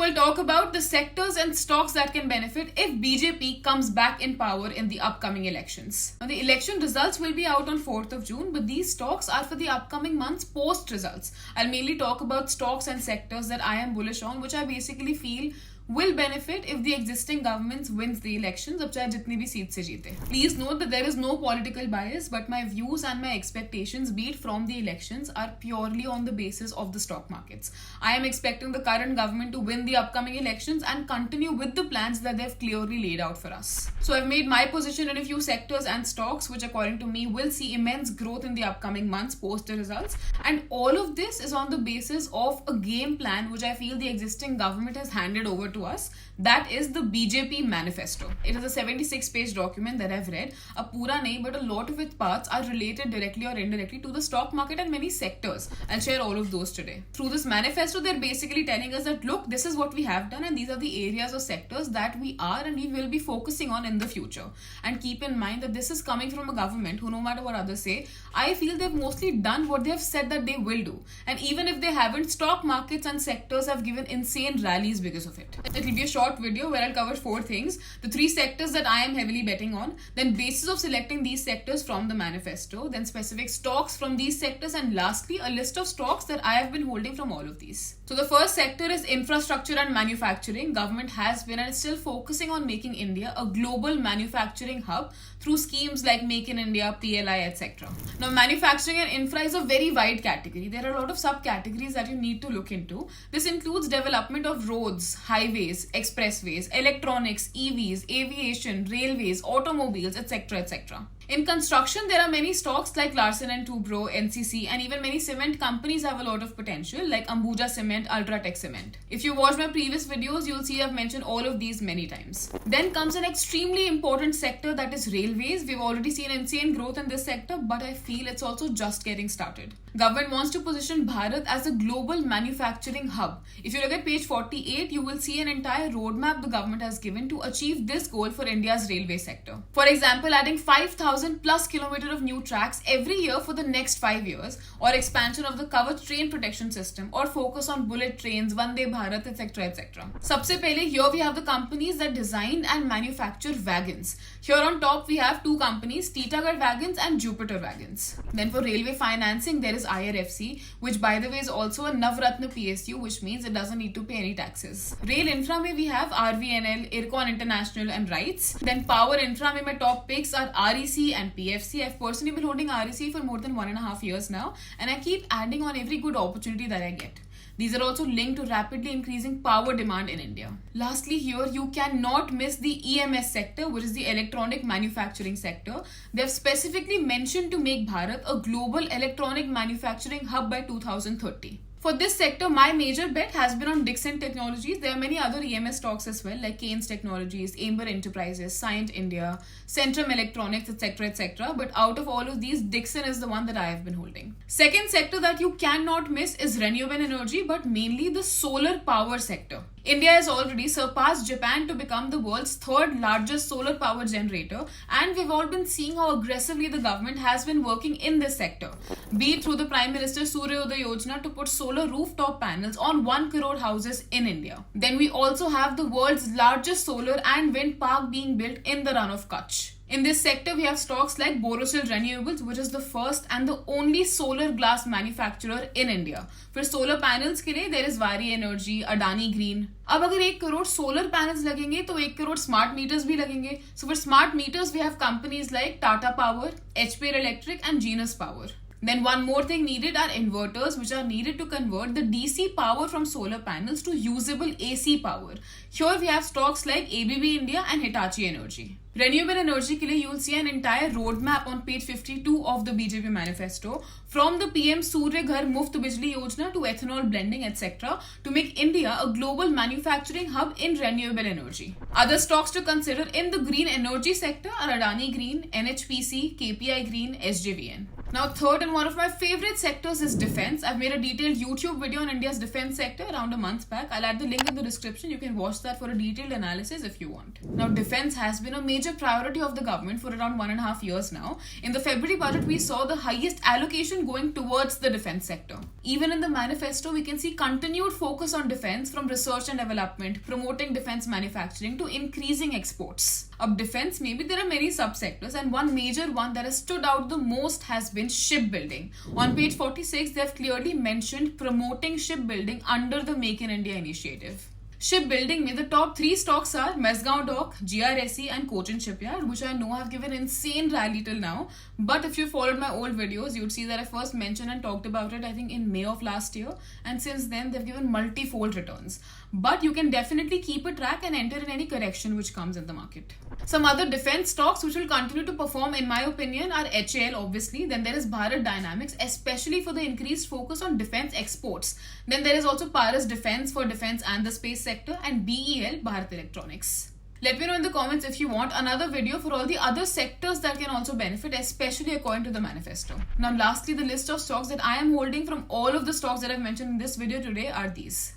will talk about the sectors and stocks that can benefit if BJP comes back in power in the upcoming elections. Now, the election results will be out on 4th of June, but these stocks are for the upcoming months post results. I'll mainly talk about stocks and sectors that I am bullish on, which I basically feel will benefit if the existing government wins the elections, अब चाहे जितनी भी seat से जीते. Please note that there is no political bias, but my views and my expectations, be it from the elections, are purely on the basis of the stock markets. I am expecting the current government to win the upcoming elections and continue with the plans that they've clearly laid out for us. So I've made my position in a few sectors and stocks which according to me will see immense growth in the upcoming months post the results, and all of this is on the basis of a game plan which I feel the existing government has handed over to us. That is the BJP Manifesto. It is a 76-page document that I've read. A pura nahi, but a lot of its parts are related directly or indirectly to the stock market and many sectors. I'll share all of those today. Through this manifesto, they're basically telling us that look, this is what we have done and these are the areas or sectors that we are and we will be focusing on in the future. And keep in mind that this is coming from a government who, no matter what others say, I feel they've mostly done what they have said that they will do. And even if they haven't, stock markets and sectors have given insane rallies because of it. It will be a short video where I'll cover 4 things. The 3 sectors that I am heavily betting on, then basis of selecting these sectors from the manifesto, then specific stocks from these sectors, and lastly a list of stocks that I have been holding from all of these. So the first sector is infrastructure and manufacturing. Government has been and is still focusing on making India a global manufacturing hub through schemes like Make in India, PLI, etc. Now manufacturing and infra is a very wide category. There are a lot of subcategories that you need to look into. This includes development of roads, highways, expressways, electronics, EVs, aviation, railways, automobiles, etc. etc. In construction, there are many stocks like Larsen & Toubro, NCC, and even many cement companies have a lot of potential like Ambuja Cement, Ultratech Cement. If you watch my previous videos, you'll see I've mentioned all of these many times. Then comes an extremely important sector, that is railways. We've already seen insane growth in this sector, but I feel it's also just getting started. Government wants to position Bharat as a global manufacturing hub. If you look at page 48, you will see an entire roadmap the government has given to achieve this goal for India's railway sector. For example, adding 5,000 plus kilometers of new tracks every year for the next 5 years, or expansion of the Kavach train protection system, or focus on bullet trains, Vande Bharat, etc. etc. Sabse pehle, here we have the companies that design and manufacture wagons. Here on top we have 2 companies, Titagarh Wagons and Jupiter Wagons. Then for railway financing, there is IRFC, which by the way is also a Navratna PSU, which means it doesn't need to pay any taxes. Rail infra mein we have RVNL, Ircon International and RITES. Then power infra mein my top picks are REC and PFC. I've personally been holding REC for more than 1.5 years now, and I keep adding on every good opportunity that I get. These are also linked to rapidly increasing power demand in India. Lastly, here you cannot miss the EMS sector, which is the electronic manufacturing sector. They have specifically mentioned to make Bharat a global electronic manufacturing hub by 2030. For this sector, my major bet has been on Dixon Technologies. There are many other EMS stocks as well, like Keynes Technologies, Amber Enterprises, Scient India, Centrum Electronics, etc. etc. But out of all of these, Dixon is the one that I have been holding. Second sector that you cannot miss is renewable energy, but mainly the solar power sector. India has already surpassed Japan to become the world's 3rd largest solar power generator, and we've all been seeing how aggressively the government has been working in this sector, be it through the Prime Minister Suryodaya Yojana to put solar rooftop panels on 1 crore houses in India. Then we also have the world's largest solar and wind park being built in the Run of Kutch. In this sector, we have stocks like Borosil Renewables, which is the first and the only solar glass manufacturer in India. For solar panels के लिए there is Vari Energy, Adani Green. अब अगर 1 crore solar panels लगेंगे तो 1 crore smart meters भी लगेंगे. So for smart meters, we have companies like Tata Power, HP Electric and Genus Power. Then one more thing needed are inverters, which are needed to convert the DC power from solar panels to usable AC power. Here we have stocks like ABB India and Hitachi Energy. Renewable energy के लिए you will see an entire roadmap on page 52 of the BJP Manifesto, from the PM Surya Ghar Muft Bijli Yojana to ethanol blending, etc. to make India a global manufacturing hub in renewable energy. Other stocks to consider in the green energy sector are Adani Green, NHPC, KPI Green, SJVN. Now third and one of my favorite sectors is defense. I've made a detailed YouTube video on India's defense sector around a month back. I'll add the link in the description. You can watch that for a detailed analysis if you want. Now defense has been a major major priority of the government for around 1.5 years now. In the February budget, we saw the highest allocation going towards the defense sector. Even in the manifesto, we can see continued focus on defense, from research and development, promoting defense manufacturing, to increasing exports. Of defense, maybe there are many subsectors, and one major one that has stood out the most has been shipbuilding. On page 46, they have clearly mentioned promoting shipbuilding under the Make in India initiative. Shipbuilding में the top 3 stocks are Mazagon Dock, GRSE and Cochin Shipyard, which I know have given insane rally till now. But if you followed my old videos, you'd see that I first mentioned and talked about it, I think, in May of last year. And since then, they've given multi-fold returns. But you can definitely keep a track and enter in any correction which comes in the market. Some other defense stocks which will continue to perform, in my opinion, are HAL, obviously. Then there is Bharat Dynamics, especially for the increased focus on defense exports. Then there is also Paras Defense for defense and the space sector, and BEL, Bharat Electronics. Let me know in the comments if you want another video for all the other sectors that can also benefit, especially according to the manifesto. Now, lastly, the list of stocks that I am holding from all of the stocks that I've mentioned in this video today are these.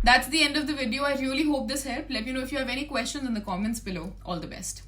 That's the end of the video. I really hope this helped. Let me know if you have any questions in the comments below. All the best.